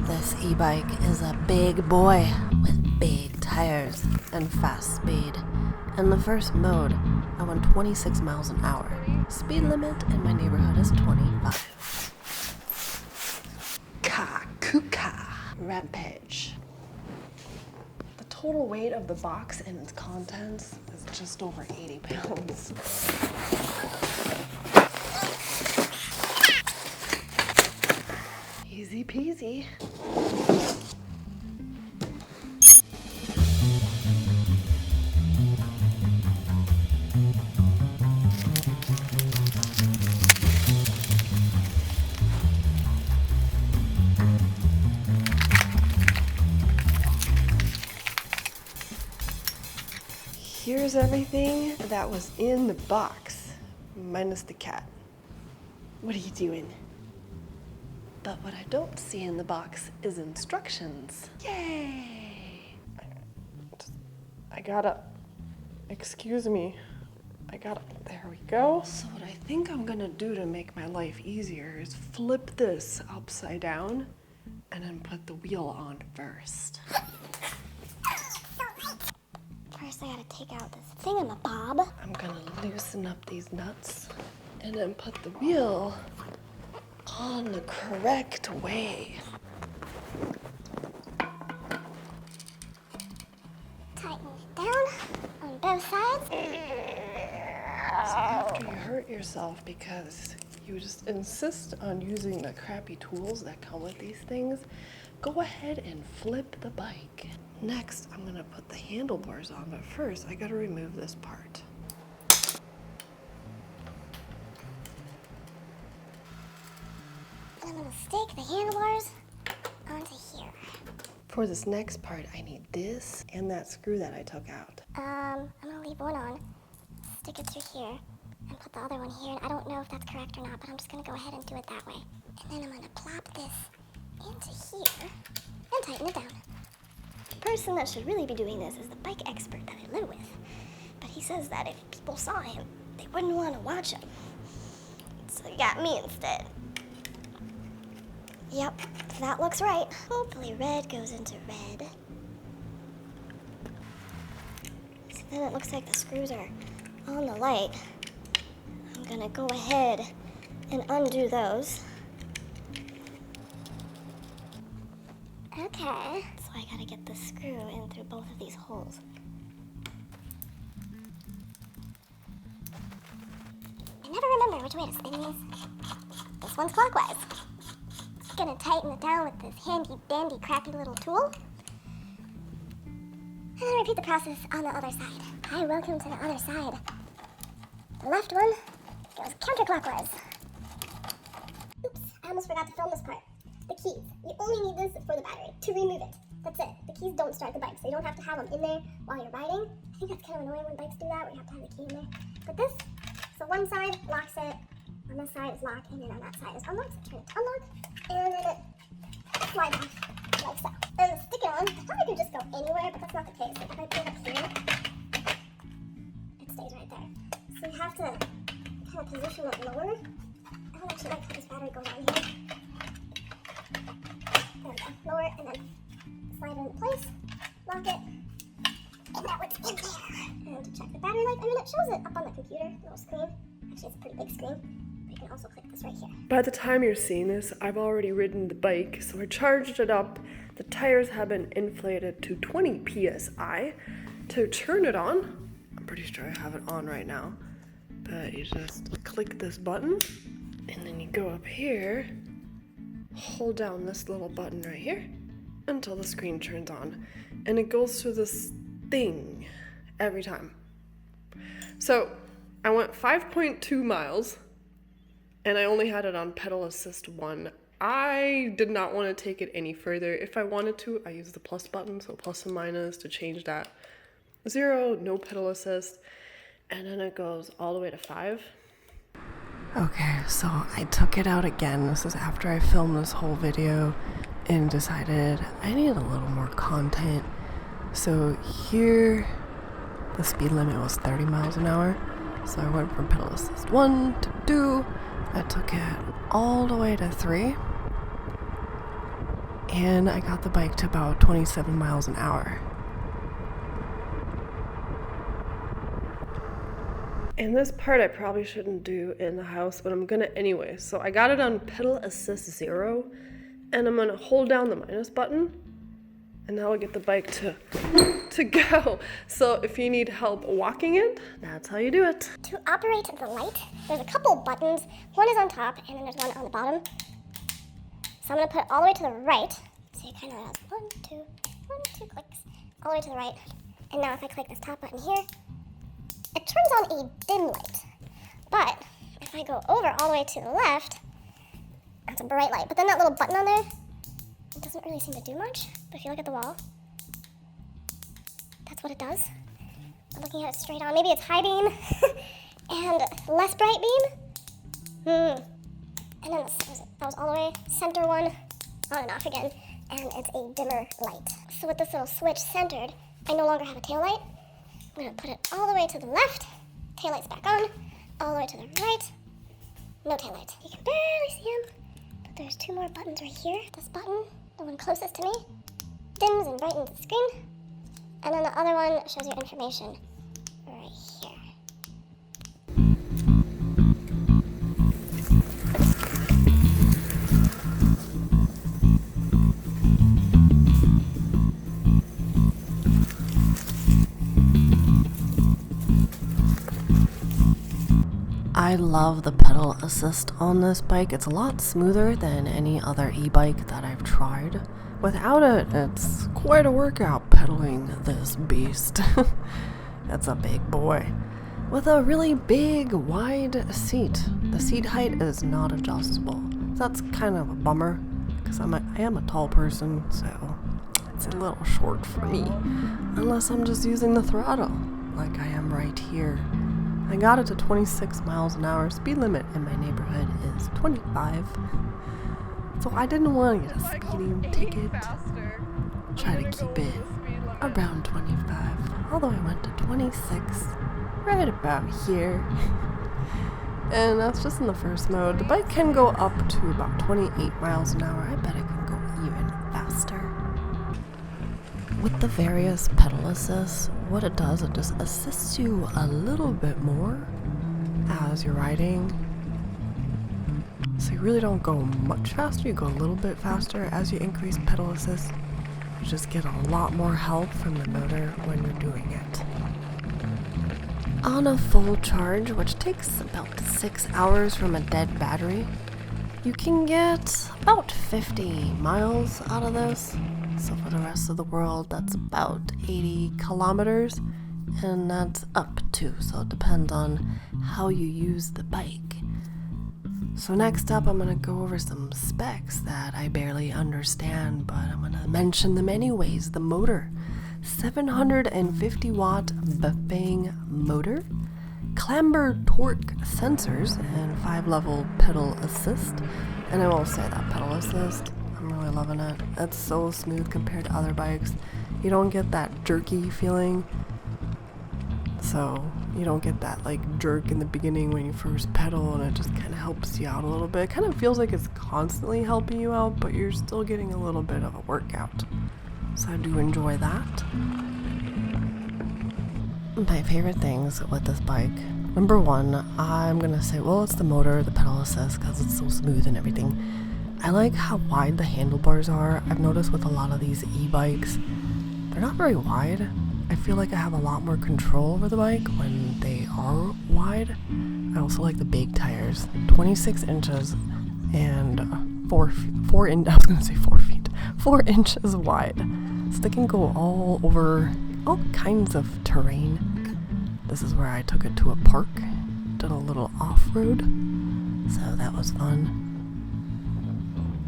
This e-bike is a big boy with big tires and fast speed. In the first mode, I went 26 miles an hour. Speed limit in my neighborhood is 25. KAKUKA Rampage. The total weight of the box and its contents is just over 80 pounds. Easy peasy. Here's everything that was in the box, minus the cat. What are you doing? But what I don't see in the box is instructions. Yay! Excuse me. There we go. So what I think I'm gonna do to make my life easier is flip this upside down and then put the wheel on first. First I gotta take out this thingamabob. I'm gonna loosen up these nuts and then put the wheel on the correct way. Tighten it down on both sides. So after you hurt yourself because you just insist on using the crappy tools that come with these things, go ahead and flip the bike. Next, I'm gonna put the handlebars on, but first I gotta remove this part. And I'm gonna stick the handlebars onto here. For this next part, I need this and that screw that I took out. I'm gonna leave one on, stick it through here, and put the other one here. And I don't know if that's correct or not, but I'm just gonna go ahead and do it that way. And then I'm gonna plop this into here and tighten it down. The person that should really be doing this is the bike expert that I live with. But he says that if people saw him, they wouldn't want to watch him. So he got me instead. Yep, that looks right. Hopefully red goes into red. So then it looks like the screws are on the light. I'm gonna go ahead and undo those. Okay, so I gotta get the screw in through both of these holes. I never remember which way to spin these. This one's clockwise. Gonna tighten it down with this handy dandy crappy little tool. And then repeat the process on the other side. Hi, welcome to the other side. The left one goes counterclockwise. Oops, I almost forgot to film this part. The keys. You only need this for the battery, to remove it. That's it. The keys don't start the bike, so you don't have to have them in there while you're riding. I think that's kind of annoying when bikes do that, where you have to have the key in there. But this, so one side locks it, on this side is locked, and then on that side is unlocked. So turn it to unlock, and then it slides off, like so. And stick it on. I thought I could just go anywhere, but that's not the case. Like if I put it up here, it stays right there. So you have to kind of position it lower. I don't actually like how this battery goes on here. There we go. Lower it and then slide it into place, lock it, and now it's in there. And to check the battery life, it shows it up on the computer, little screen. Actually, it's a pretty big screen. But you can also click this right here. By the time you're seeing this, I've already ridden the bike, so I charged it up. The tires have been inflated to 20 psi. To turn it on, I'm pretty sure I have it on right now, but you just click this button, and then you go up here, hold down this little button right here until the screen turns on, and it goes through this thing every time. So I went 5.2 miles and I only had it on pedal assist 1. I did not want to take it any further. If I wanted to, I use the plus button, so plus and minus to change that. 0, no pedal assist, and then it goes all the way to 5. Okay, so I took it out again. This is after I filmed this whole video and decided I need a little more content. So here, the speed limit was 30 miles an hour. So I went from pedal assist 1 to do. I took it all the way to 3. And I got the bike to about 27 miles an hour. And this part I probably shouldn't do in the house, but I'm gonna anyway. So I got it on pedal assist 0, and I'm gonna hold down the minus button, and that'll get the bike to go. So if you need help walking it, that's how you do it. To operate the light, there's a couple buttons. One is on top, and then there's one on the bottom. So I'm gonna put it all the way to the right. So you kind of have 1, 2 clicks, all the way to the right. And now if I click this top button here, it turns on a dim light. But if I go over all the way to the left, it's a bright light. But then that little button on there, it doesn't really seem to do much. But if you look at the wall, that's what it does. I'm looking at it straight on. Maybe it's high beam and less bright beam. And then that was all the way center one, on and off again, and it's a dimmer light. So with this little switch centered, I no longer have a tail light. I'm gonna put it all the way to the left, tail light's back on, all the way to the right, no tail light. You can barely see them, but there's 2 more buttons right here. This button, the one closest to me, dims and brightens the screen, and then the other one shows you information right here. I love the pedal assist on this bike. It's a lot smoother than any other e-bike that I've tried. Without it, it's quite a workout pedaling this beast. It's a big boy. With a really big, wide seat. The seat height is not adjustable. That's kind of a bummer, because I am a tall person, so it's a little short for me. Unless I'm just using the throttle, like I am right here. I got it to 26 miles an hour. Speed limit in my neighborhood is 25. So I didn't want to get a speeding ticket. Try to keep it around 25. Although I went to 26, right about here. And that's just in the first mode. The bike can go up to about 28 miles an hour. I bet it can go even faster. With the various pedal assists, what it does, it just assists you a little bit more as you're riding. So you really don't go much faster, you go a little bit faster as you increase pedal assist. You just get a lot more help from the motor when you're doing it. On a full charge, which takes about 6 hours from a dead battery, you can get about 50 miles out of this. So for the rest of the world, that's about 80 kilometers, and that's up to, so it depends on how you use the bike. So next up, I'm gonna go over some specs that I barely understand, but I'm gonna mention them anyways. The motor, 750 watt Bafang motor, clamber torque sensors, and 5-level pedal assist. And I will say that pedal assist, I'm really loving it. It's so smooth compared to other bikes. You don't get that jerky feeling. So you don't get that like jerk in the beginning when you first pedal, and it just kind of helps you out a little bit. It kind of feels like it's constantly helping you out, but you're still getting a little bit of a workout. So I do enjoy that. My favorite things with this bike, number one, I'm gonna say, well, it's the motor, the pedal assist, because it's so smooth and everything. I like how wide the handlebars are. I've noticed with a lot of these e-bikes, they're not very wide. I feel like I have a lot more control over the bike when they are wide. I also like the big tires, 26 inches and 4 inches wide. So they can go all over all kinds of terrain. This is where I took it to a park, did a little off-road, so that was fun.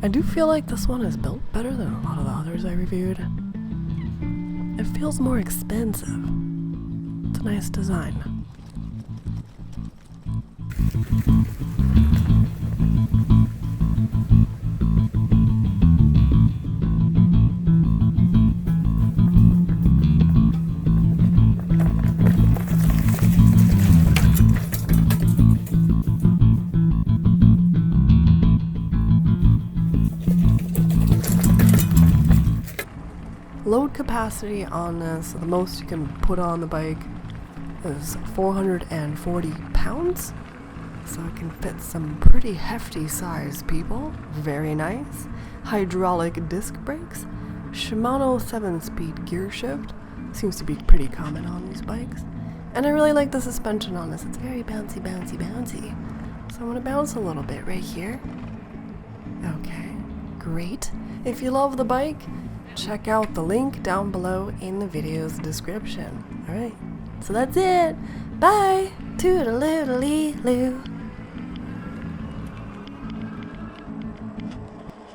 I do feel like this one is built better than a lot of the others I reviewed. It feels more expensive. It's a nice design. Load capacity on this, the most you can put on the bike, is 440 pounds. So it can fit some pretty hefty size people. Very nice. Hydraulic disc brakes. Shimano 7-speed gear shift. Seems to be pretty common on these bikes. And I really like the suspension on this. It's very bouncy, bouncy, bouncy. So I'm gonna bounce a little bit right here. Okay, great. If you love the bike, check out the link down below in the video's description. Alright, so that's it. Bye! Toodaloo-loo.